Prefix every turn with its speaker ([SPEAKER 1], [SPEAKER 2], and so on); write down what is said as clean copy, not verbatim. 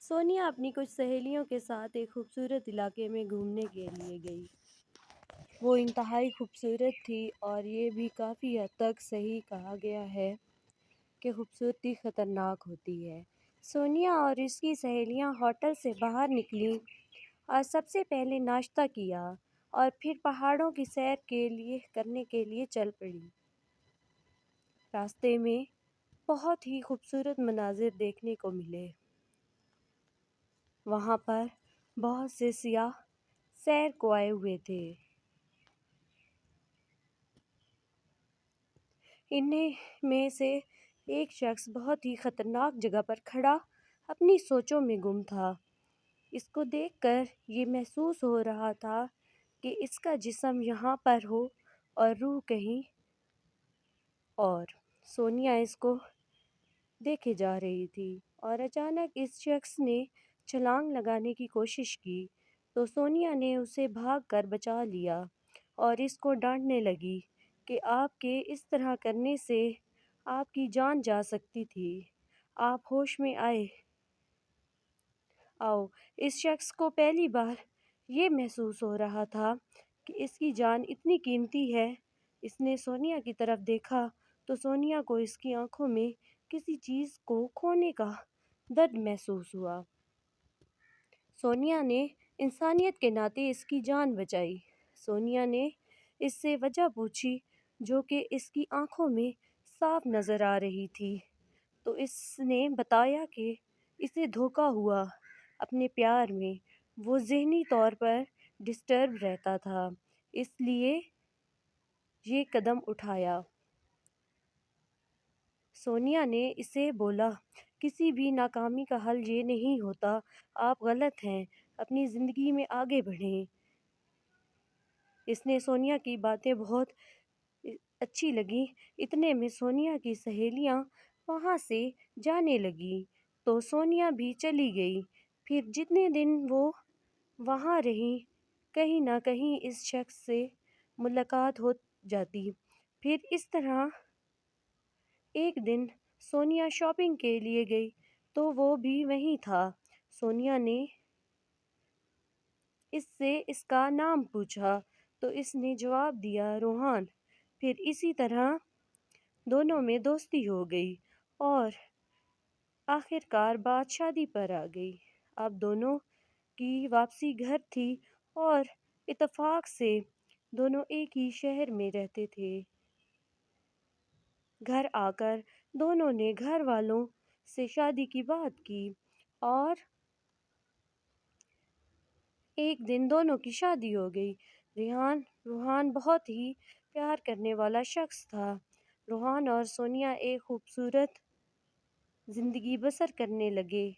[SPEAKER 1] سونیا اپنی کچھ سہیلیوں کے ساتھ ایک خوبصورت علاقے میں گھومنے کے لیے گئی۔ وہ انتہائی خوبصورت تھی اور یہ بھی کافی حد تک صحیح کہا گیا ہے کہ خوبصورتی خطرناک ہوتی ہے۔ سونیا اور اس کی سہیلیاں ہوٹل سے باہر نکلیں اور سب سے پہلے ناشتہ کیا اور پھر پہاڑوں کی سیر کرنے کے لیے چل پڑیں۔ راستے میں بہت ہی خوبصورت مناظر دیکھنے کو ملے۔ وہاں پر بہت سے سیاح سیر کو آئے ہوئے تھے۔ انہیں میں سے ایک شخص بہت ہی خطرناک جگہ پر کھڑا اپنی سوچوں میں گم تھا۔ اس کو دیکھ کر یہ محسوس ہو رہا تھا کہ اس کا جسم یہاں پر ہو اور روح کہیں اور۔ سونیا اس کو دیکھے جا رہی تھی اور اچانک اس شخص نے چھلانگ لگانے کی کوشش کی تو سونیا نے اسے بھاگ کر بچا لیا اور اس کو ڈانٹنے لگی کہ آپ کے اس طرح کرنے سے آپ کی جان جا سکتی تھی، آپ ہوش میں آؤ۔ اس شخص کو پہلی بار یہ محسوس ہو رہا تھا کہ اس کی جان اتنی قیمتی ہے۔ اس نے سونیا کی طرف دیکھا تو سونیا کو اس کی آنکھوں میں کسی چیز کو کھونے کا درد محسوس ہوا۔ سونیا نے انسانیت کے ناطے اس کی جان بچائی۔ سونیا نے اس سے وجہ پوچھی جو کہ اس کی آنکھوں میں صاف نظر آ رہی تھی تو اس نے بتایا کہ اسے دھوکا ہوا اپنے پیار میں۔ وہ ذہنی طور پر ڈسٹرب رہتا تھا، اس لیے یہ قدم اٹھایا۔ سونیا نے اسے بولا، کسی بھی ناکامی کا حل یہ نہیں ہوتا، آپ غلط ہیں، اپنی زندگی میں آگے بڑھیں۔ اس نے سونیا کی باتیں بہت اچھی لگیں۔ اتنے میں سونیا کی سہیلیاں وہاں سے جانے لگیں تو سونیا بھی چلی گئی۔ پھر جتنے دن وہ وہاں رہیں کہیں نہ کہیں اس شخص سے ملاقات ہو جاتی۔ پھر اس طرح ایک دن سونیا شاپنگ کے لیے گئی تو وہ بھی وہیں تھا۔ سونیا نے اس سے اس کا نام پوچھا تو اس نے جواب دیا روحان۔ پھر اسی طرح دونوں میں دوستی ہو گئی اور آخر کار بات شادی پر آ گئی۔ اب دونوں کی واپسی گھر تھی اور اتفاق سے دونوں ایک ہی شہر میں رہتے تھے۔ گھر آ کر دونوں نے گھر والوں سے شادی کی بات کی اور ایک دن دونوں کی شادی ہو گئی۔ روحان بہت ہی پیار کرنے والا شخص تھا۔ روحان اور سونیا ایک خوبصورت زندگی بسر کرنے لگے۔